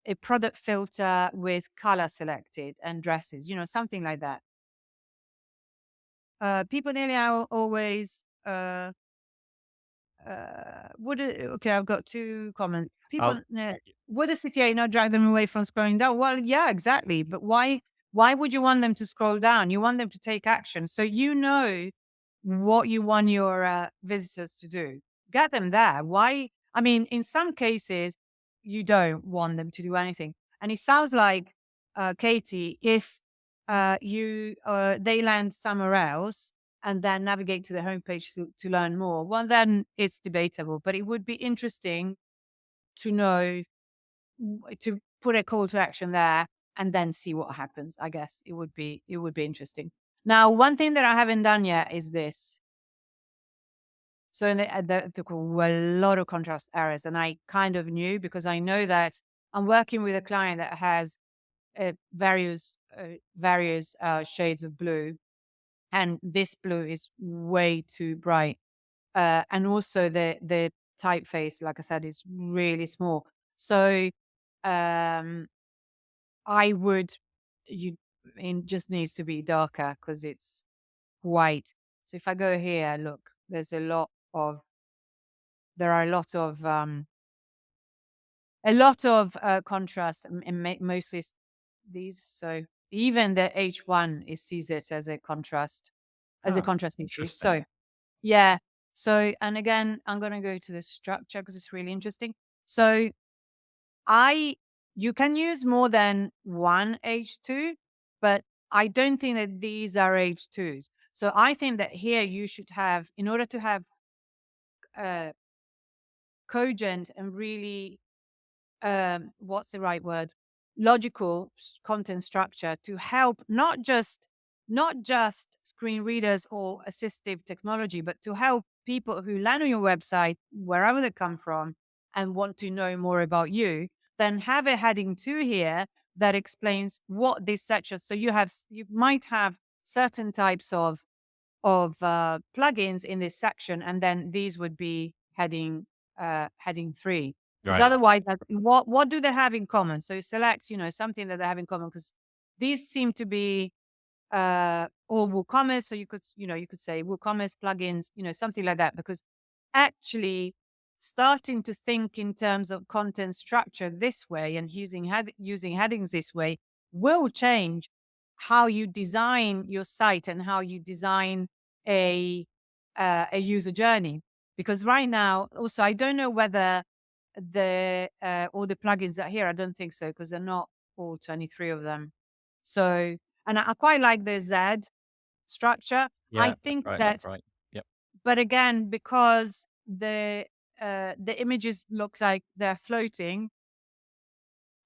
a product filter with color selected and dresses, something like that. People nearly always okay, I've got two comments. I'll People, would a CTA not drag them away from scrolling down? Well, yeah, exactly. But why would you want them to scroll down? You want them to take action. So you know what you want your visitors to do. Get them there. Why? I mean, in some cases, you don't want them to do anything. And it sounds like, Katie, if they land somewhere else and then navigate to the homepage to learn more, well, then it's debatable. But it would be interesting to know, to put a call to action there and then see what happens. I guess it would be interesting. Now, one thing that I haven't done yet is this. So took a lot of contrast errors, and I kind of knew because I know that I'm working with a client that has various shades of blue, and this blue is way too bright. And also the typeface, like I said, is really small. So um, I would you it just needs to be darker because it's white. So if I go here, look, there are a lot of contrast, and mostly these. So even the H1 sees it as a oh, contrast issue. interesting. So yeah. So, and again, I'm gonna go to the structure because it's really interesting. So I you can use more than one H2, but I don't think that these are H2s. So I think that here you should have, in order to have uh, cogent and really, what's the right word, logical content structure to help not just screen readers or assistive technology, but to help people who land on your website wherever they come from and want to know more about you. Then have a heading 2 here that explains what this section. So you might have certain types of plugins in this section, and then these would be heading 3. Because Right. otherwise, what do they have in common? So select, something that they have in common, because these seem to be or WooCommerce. So you could say WooCommerce plugins, something like that. Because actually starting to think in terms of content structure this way and using headings this way will change how you design your site and how you design a a user journey. Because right now, also, I don't know whether the all the plugins are here. I don't think so because they're not all 23 of them. So, and I quite like the Z structure. I Yeah, that's think right. That's that, right. Yep. but again, because the images look like they're floating,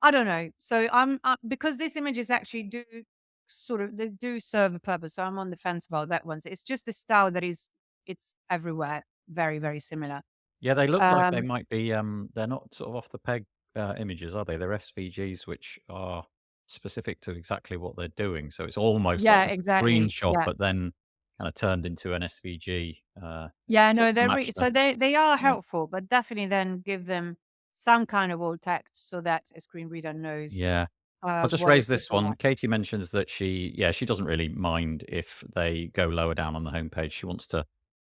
I don't know. So I'm because these images actually they do serve a purpose. So I'm on the fence about that one. So it's just the style that it's everywhere, very very similar. Yeah, they look like they Um, might be, they're not sort of off the peg, images, are they? They're SVGs which are specific to exactly what they're doing, so it's almost like yeah, a exactly. screenshot, Yeah, but then kinda turned into an SVG, yeah. sort No, of to they're match the so they are yeah. helpful, but definitely then give them some kind of alt text so that a screen reader knows Yeah. I'll just what raise it is this they one. want. Katie mentions that she doesn't really mind if they go lower down on the homepage. She wants to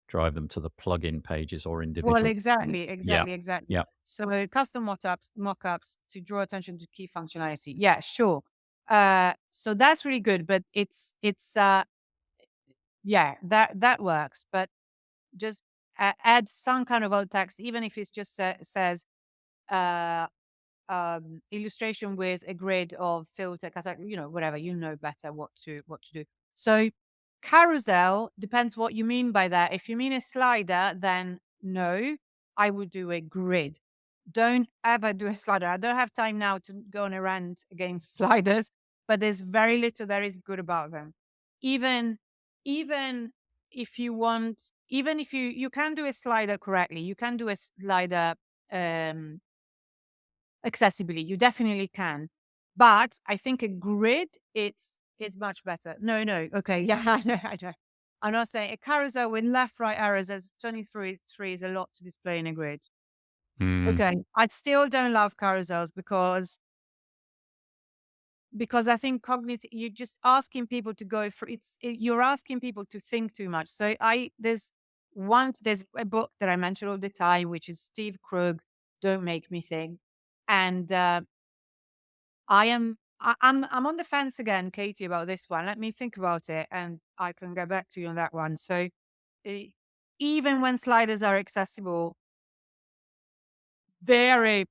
drive them to the plugin pages or Well, individual plugins. exactly, Yeah. exactly, exactly. Yeah. So custom mockups to draw attention to key functionality. Yeah, sure. So that's really good, but it's yeah, that works. But just add some kind of alt text, even if it's just says uh, illustration with a grid of filter, whatever, you know better what to do. So carousel depends what you mean by that. If you mean a slider, then no, I would do a grid. Don't ever do a slider. I don't have time now to go on a rant against sliders, but there's very little that is good about them. Even even if you want, even if you can do a slider correctly, you can do a slider um accessibly, you definitely can. But I think a grid, it's much better. No, no, okay, yeah, I know. I'm not saying a carousel with left, right arrows as 23 is a lot to display in a grid. Mm. Okay, I still don't love carousels because I think cognitive, you're just asking people to go through. You're asking people to think too much. So there's a book that I mention all the time, which is Steve Krug, Don't Make Me Think, and I'm on the fence again, Katie, about this one. Let me think about it, and I can get back to you on that one. So, e even when sliders are accessible, very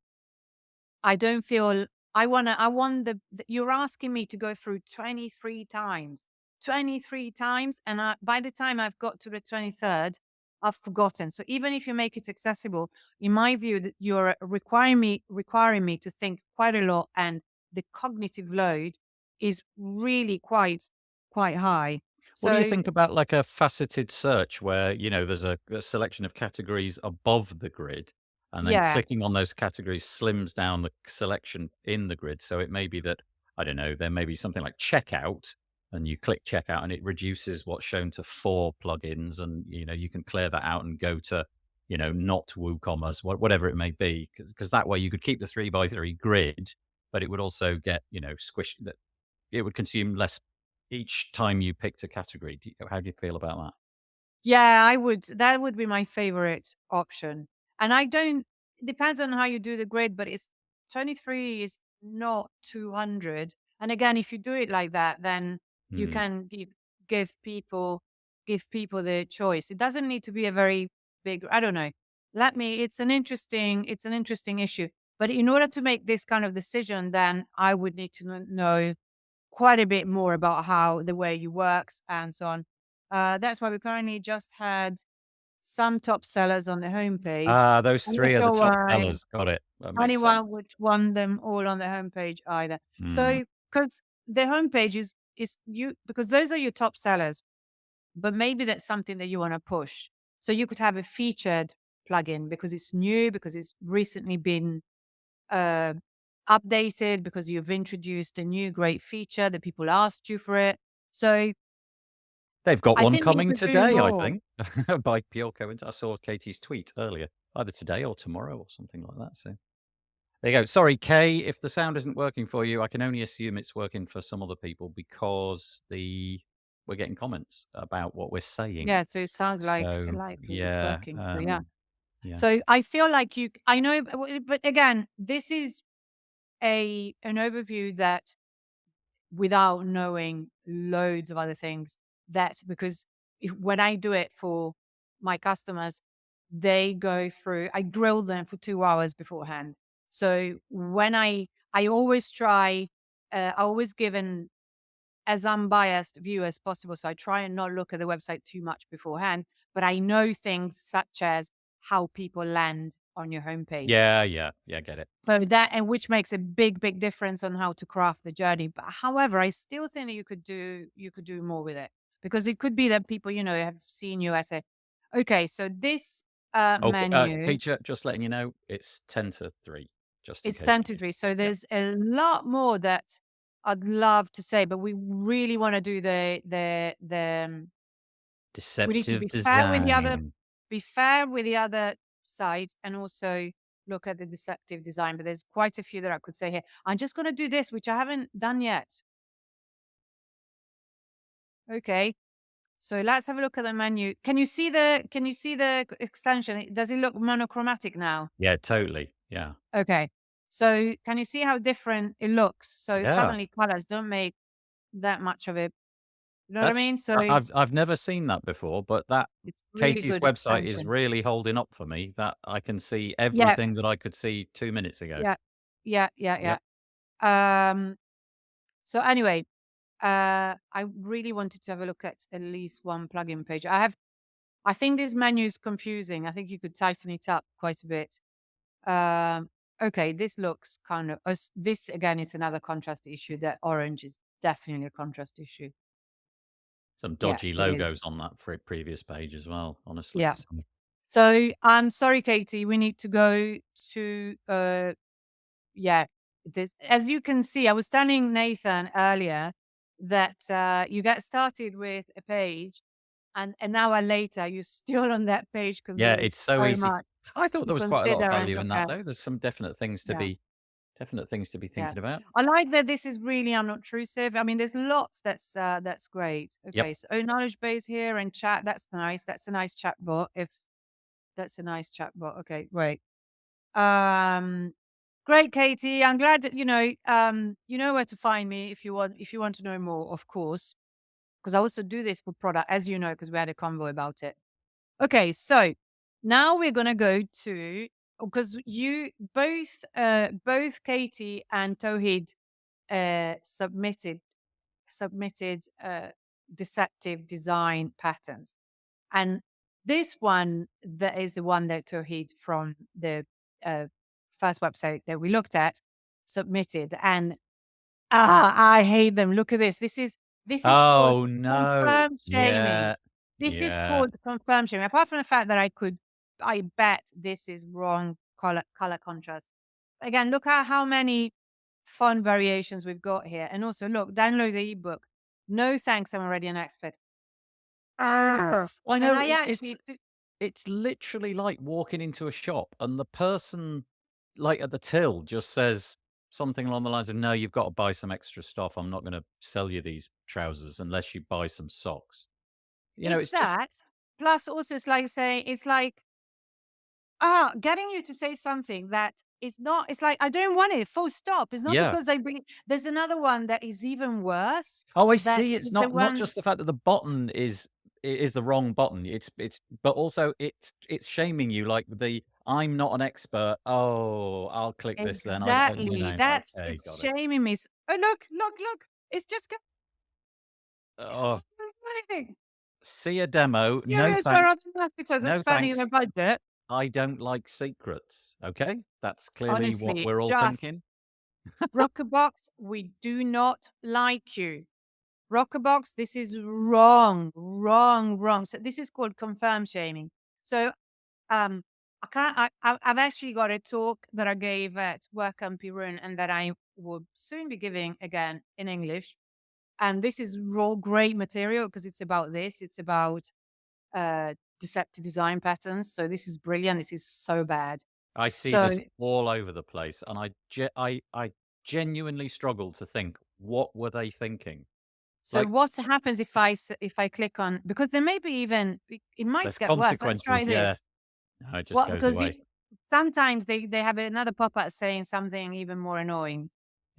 I don't feel I want you're asking me to go through 23 times. 23 times, and by the time I've got to the 23rd, I've forgotten. So even if you make it accessible, in my view, that you're requiring me to think quite a lot, and the cognitive load is really quite high. What do you So think about like a faceted search where, there's a selection of categories above the grid, and then yeah. clicking on those categories slims down the selection in the grid. So it may be that, I don't know, there may be something like checkout, and you click checkout and it reduces what's shown to 4 plugins, and you can clear that out and go to, not WooCommerce, whatever it may be, because that way you could keep the 3 by 3 grid, but it would also get, squished. It would consume less each time you picked a category. How do you feel about that? Yeah, I would that would be my favorite option. And I don't depends on how you do the grid, but it's 23 is not 200. And again, if you do it like that, then you Hmm. can give people give people the choice. It doesn't need to be a very big, I don't know. It's an interesting issue. But in order to make this kind of decision, then I would need to know quite a bit more about how the way you works and so on. That's why we currently just had some top sellers on the homepage. Ah, those I'm not 3 are the sure top why sellers. Got it. That makes sense. anyone would want them all on the homepage either. Mm. So, because the homepage is you because those are your top sellers, but maybe that's something that you want to push. So you could have a featured plugin because it's new, because it's recently been uh, updated, because you've introduced a new great feature that people asked you for it. So They've got I one think that you coming could do today, I more. think, by pure coincidence. I saw Katie's tweet earlier, either today or tomorrow or something like that. So there you go. Sorry, Kay, if the sound isn't working for you, I can only assume it's working for some other people because we're getting comments about what we're saying. Yeah, so it sounds like So likely it's yeah, working. So yeah. yeah. So I feel like I know, but again, this is a an overview that without knowing loads of other things, that because when I do it for my customers, they go through, I grill them for 2 hours beforehand. So I always try, I always give an as unbiased view as possible. So I try and not look at the website too much beforehand, but I know things such as how people land on your homepage. Yeah, yeah, yeah, get it. So that, and which makes a big difference on how to craft the journey. But however, I still think that you could do more with it, because it could be that people, have seen you as a, okay, so this Okay, menu Peter, just letting you know, it's 10 to 3, just in is case you tentative. So yeah. there's a lot more that I'd love to say, but we really want to do we need to Deceptive be design. fair with the other sides, and also look at the deceptive design. But there's quite a few that I could say here. I'm just going to do this, which I haven't done yet. Okay. So let's have a look at the menu. Can you see the extension? Does it look monochromatic now? Yeah, totally. Yeah. Okay. So can you see how different it looks? So Yeah. suddenly colors don't make that much of a You know what I That's mean? So I've never seen that before, but that it's really Katie's good website is extension. really holding up for me, that I can see Yeah, everything that I could see 2 minutes ago. yeah, Yep. yeah. So anyway, I really wanted to have a look at least one plugin page. I think this menu is confusing. I think you could tighten it up quite a bit. Um, okay, this looks kind of this again is another contrast issue. That orange is definitely a contrast issue. Some Yeah, dodgy it is. logos on that previous page as well, honestly, Yeah. so So I'm sorry, Katie. We need to go to yeah. This, as you can see, I was telling Nathan earlier that you get started with a page, and an hour later you're still on that page because yeah, there is it's so so easy. much I thought to there was quite a lot of consider and value look in that, at. though. There's some Yeah. definite things to be Yeah. thinking about. I like that this is really unobtrusive. I mean, there's lots that's great. Yep. Okay, so knowledge base here and chat, that's nice. That's a nice chat bot. If that's a nice chat bot. Okay, great. Um great, Katie. I'm glad that you know where to find me if you want to know more, of course. Because I also do this for product, as you know, because we had a convo about it. Okay, so now we're gonna go to because you both Katie and Tauhid submitted deceptive design patterns. And this one that is the one that Tauhid from the uh, first website that we looked at submitted. And I hate them. Look at this. This is called Oh, no. confirm shaming. Yeah. This is Yeah. called confirm shaming. Apart from the fact that I bet this is wrong color contrast. Again, look at how many font variations we've got here. And also, look, download the ebook. No thanks, I'm already an expert. Ah. Well, I And know I actually, it's literally like walking into a shop and the person, like, at the till just says something along the lines of, "No, you've got to buy some extra stuff. I'm not gonna sell you these trousers unless you buy some socks." You know, it's it's just that. Plus, also, it's like saying, it's like, getting you to say something that is not, it's like, I don't want it, full stop. It's not yeah. because I bring there's another one that is even worse. Oh, I That see. It's is the not one just the fact that the button is the wrong button. It's but also it's shaming you, like, the, "I'm not an expert. Oh, I'll click this then. exactly. That's Okay, it's got it." shaming me. Oh, look. It's just Oh, do anything. see a demo. No Serious for thanks. up to marketers are No spending their thanks. budget. I don't like secrets. Okay? That's clearly what Honestly, we're all just thinking. Rockerbox, we do not like you. Rockerbox, this is wrong, wrong, wrong. So this is called confirm shaming. So um, I can't. I've actually got a talk that I gave at Work and Pirun, and that I will soon be giving again in English. And this is raw, great material because it's about this. It's about uh, deceptive design patterns. So this is brilliant. This is so bad. I see So this all over the place, and I genuinely struggle to think, what were they thinking? So Like, what happens if I click on, because there may be even it might there's get worse. Let's try consequences, yeah. this. No, it just Well, goes because away. sometimes they have another pop-up saying something even more annoying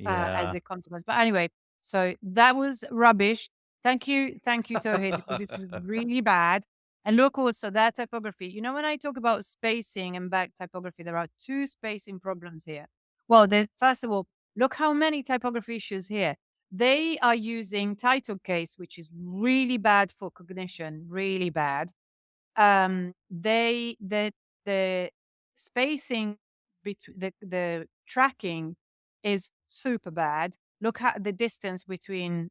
as Yeah. a consequence. But anyway, so that was rubbish. Thank you, Towhid, because this is really bad. And look also that typography. You know, when I talk about spacing and back typography, there are two spacing problems here. Well, first of all, look how many typography issues here. They are using title case, which is really bad for cognition, really bad. They the spacing between the tracking is super bad. Look at the distance between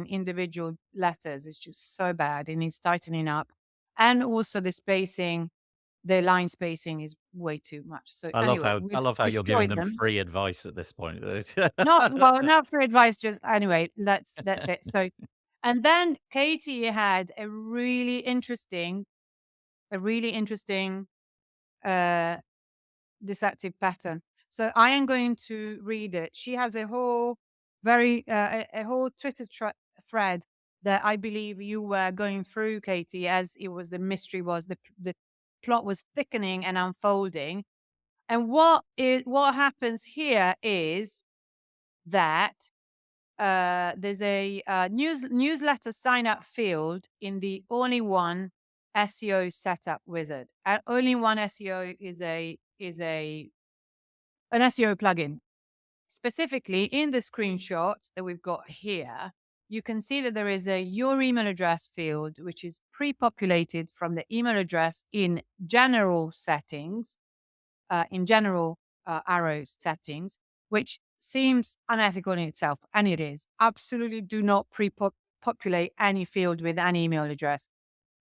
individual letters is just so bad. It needs tightening up. And also the spacing, the line spacing is way too much. So anyway, I we've love how you're giving destroyed them them. free advice at this point. Not well, not for advice, just anyway, that's it. So and then Katie had a really interesting uh deceptive pattern. So I am going to read it. She has a whole a whole thread that I believe you were going through, Katie, as it was the mystery was the plot was thickening and unfolding. And what happens here is that there's a newsletter sign up field in the Only One SEO setup wizard. And Only One SEO is an SEO plugin. Specifically, in the screenshot that we've got here, you can see that there is a your email address field, which is pre-populated from the email address in general settings, in general arrows settings, which seems unethical in itself, and it is. Absolutely do not pre-populate any field with any email address.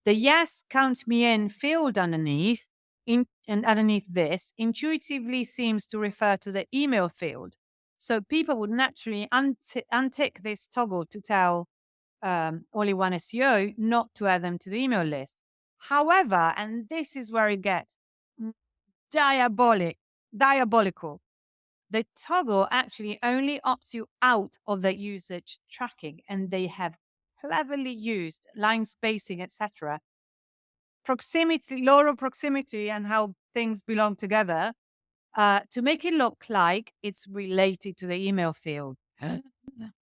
The yes, count me in field and underneath this intuitively seems to refer to the email field. So people would naturally untick this toggle to tell only one SEO not to add them to the email list. However, and this is where it gets mm, diabolical, the toggle actually only opts you out of the usage tracking, and they have cleverly used line spacing, etc., proximity, lower proximity, and how things belong together to make it look like it's related to the email field.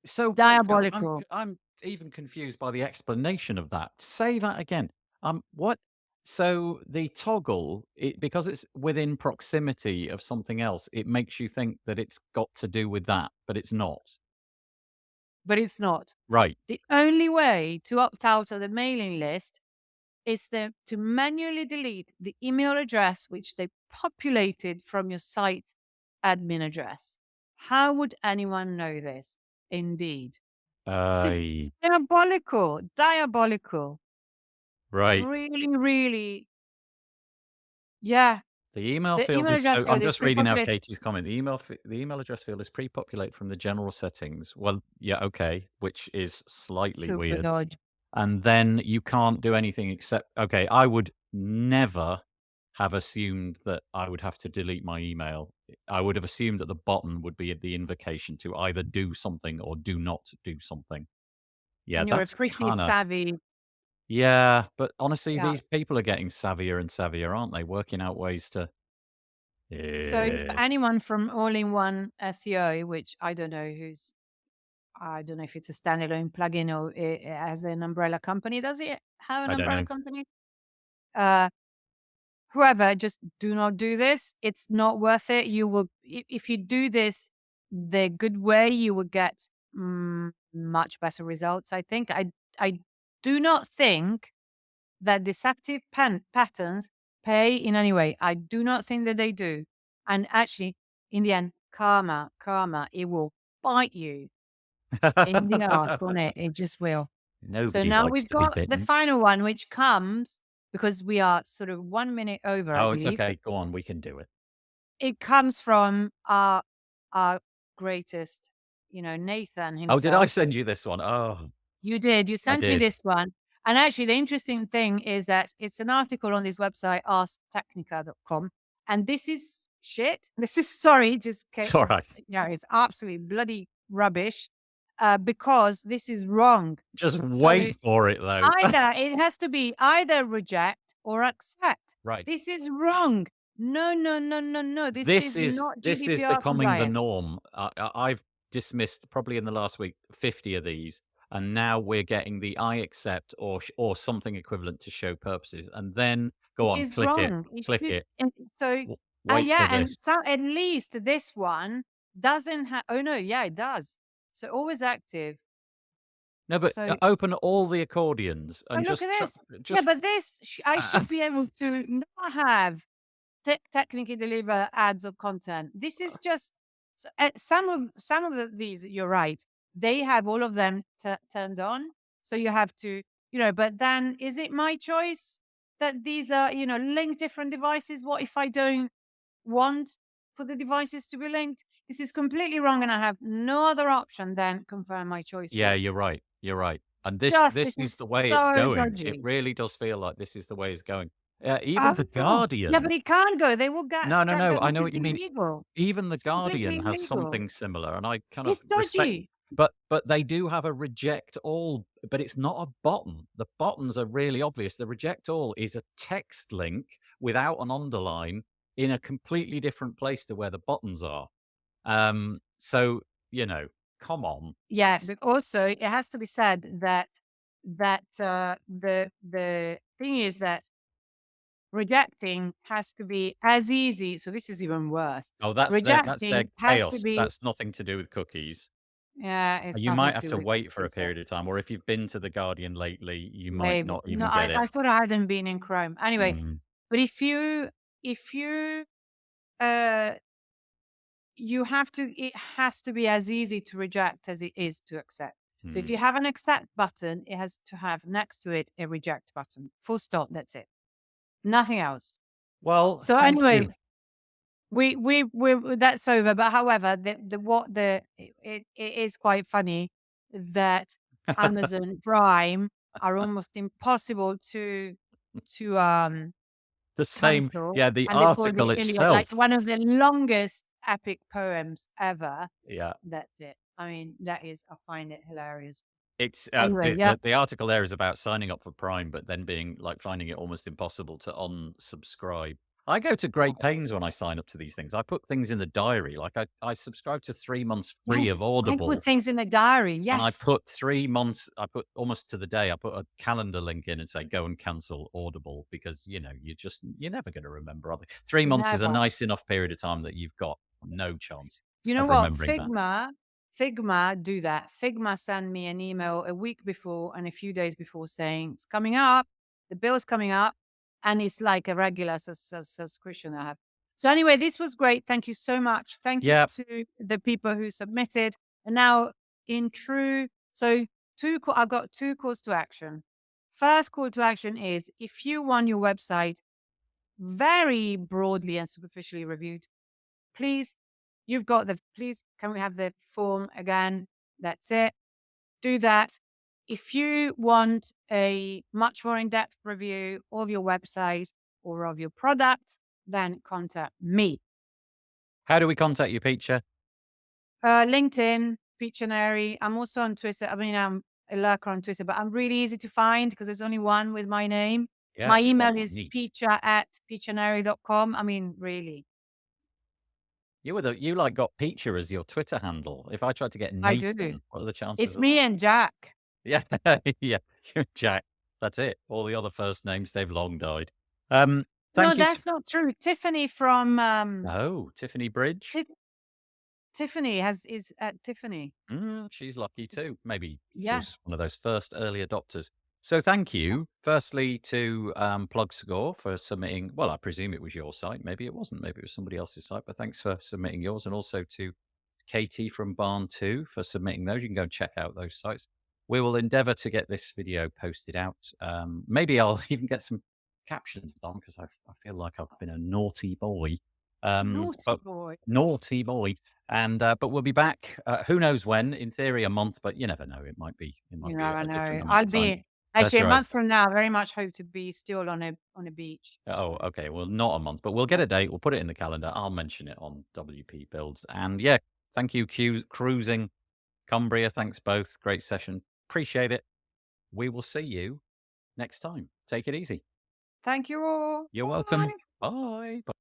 So wait, Diabolical. I'm even confused by the explanation of that. Say that again. What? So the toggle, because it's within proximity of something else, it makes you think that it's got to do with that, but it's not. But it's not. Right. The only way to opt out of the mailing list is to manually delete the email address which they populated from your site admin address. How would anyone know this? Indeed. This is Uh, diabolical, diabolical. right. Really, really, yeah. The email The field email is address so. I'm field is just reading out pre-populated. Katie's comment. The email address field is pre-populated from the general settings. Well, yeah, okay, which is slightly Super weird. dodge. And then you can't do anything except okay, I would never have assumed that I would have to delete my email. I would have assumed that the button would be the invocation to either do something or do not do something. Yeah, And you're a that's pretty kinda savvy. yeah, but honestly, Yeah. these people are getting savvier and savvier, aren't they? Working out ways to So if yeah, anyone from All-in-One SEO, which I don't know if it's a standalone plugin or it has an umbrella company. Does it have an I don't umbrella know. company? Uh, Whoever, just do not do this. It's not worth it. You will, if you do this the good way, you will get much better results. I think. I do not think that deceptive patterns pay in any way. I do not think that they do. And actually, in the end, karma, it will bite you in the ass, won't it? It just will. So Nobody now likes we've to be got the bitten. final one, which comes because we are sort of 1 minute over, I Oh, it's believe. okay. Go on, we can do it. It comes from our greatest, Nathan Oh, did I himself. send you this one? Oh, You did. You I sent me did. this one. And actually, the interesting thing is that it's an article on this website, asktechnica.com. And this is shit. This is, sorry, It's alright. yeah, it's absolutely bloody rubbish because this is wrong. Just So wait for it, though. either it has to be either reject or accept. Right. This is wrong. No, no, no, no, no. This is not This is GDPR becoming the compliant. norm. I've dismissed probably in the last week 50 of these, and now we're getting the I accept or something equivalent to show purposes, and then go It on, is wrong. It click should, it. and so, Wait for yeah, this. and so at least this one doesn't have. Oh no, yeah, it does. So always active. No, but So open all the accordions so and look at this. Yeah, just but this I should be able to not have technically deliver ads or content. This is just some of these. You're right. They have all of them turned on, so you have to, But then, is it my choice that these are, linked different devices? What if I don't want for the devices to be linked? This is completely wrong, and I have no other option than confirm my yeah, choices. you're right. You're right. And this This is the is way it's so going. It dodgy. really does feel like this is the way it's going. Even The Oh, yeah, Guardian. but it can't go. They will get No, no, struck no. that I this know is what you mean. illegal. Even The It's completely Guardian has illegal. something similar, and I kind of It's respect. dodgy. But they do have a reject all, but it's not a button. The buttons are really obvious. The reject all is a text link without an underline in a completely different place to where the buttons are. So, you know, come on. Yeah, S but also it has to be said that the thing is that rejecting has to be as easy. So this is even worse. Oh, that's their Rejecting has to chaos. be, That's nothing to do with cookies. yeah, it's You nothing might to have do to with wait for a cookies, but period of time, or if you've been to The Guardian lately, you might maybe not no. even get it. I thought I hadn't been in Chrome anyway. Mm, But if you uh you have to, it has to be as easy to reject as it is to accept. So if mm. you have an accept button, it has to have next to it a reject button. Full stop. That's it. Nothing else. Well, So thank anyway, you. we that's over. But however, it is quite funny that Amazon Prime are almost impossible to The same cancel, yeah, the and they call article the Iliad like itself. one of the longest epic poems ever. Yeah. That's it. I mean, that is, I find it hilarious. It's, Anyway, yeah. the article there is about signing up for Prime, but then being like, finding it almost impossible to unsubscribe. I go to great pains when I sign up to these things. I put things in the diary, like I subscribe to 3 months free Yes, of I put Audible, things in the diary. and I Yes. put 3 months I put almost to the day, I put a calendar link in and say, "Go and cancel Audible," because, you're never gonna remember, are they? 3 months is a Never. nice enough period of time that you've got no chance You know of what? remembering that. Figma do that. Figma send me an email a week before and a few days before saying it's coming up, the bill's coming up, and it's like a regular subscription I have. So anyway, this was great. Thank you so much. Thank you Yeah. to the people who submitted. And now in true, so I've got two calls to action. First call to action is if you want your website very broadly and superficially reviewed, please, you've got the, please, can we have the form again? That's it. Do that. If you want a much more in-depth review of your website or of your product, then contact me. How do we contact you, Piccia? LinkedIn, Piccia Neri. I'm also on Twitter. I mean, I'm a lurker on Twitter, but I'm really easy to find because there's only one with my name. Yeah. My email Oh, is neat. piccia@piccianeri.com. I mean, really, You, like, got Peacher as your Twitter handle. If I tried to get I do. Nathan, what are the chances It's of me that? and Jack. Yeah, yeah, you're Jack. That's it. All the other first names, they've long died. No, Thank you to that's not true. Tiffany from Oh, Tiffany Bridge? Ti Tiffany has is at Tiffany. She's lucky It's too. Maybe she yeah. was one of those first early adopters. So thank you, firstly, to Plug Score for submitting. Well, I presume it was your site. Maybe it wasn't. Maybe it was somebody else's site. But thanks for submitting yours, and also to Katie from Barn 2 for submitting those. You can go and check out those sites. We will endeavor to get this video posted out. Maybe I'll even get some captions on because I feel like I've been a naughty boy. Naughty But boy. naughty boy. And but we'll be back. Who knows when? In theory, a month, but you never know. It might be. It You might know, be I a different know. amount I'll of time. be That's actually a all right. month from now, I very much hope to be still on a beach. Oh, So, okay. Well, not a month, but we'll get a date. We'll put it in the calendar. I'll mention it on WP Builds. And yeah, thank you, Cruising Cumbria. Thanks both. Great session. Appreciate it. We will see you next time. Take it easy. thank you all. You're welcome. Bye. Bye.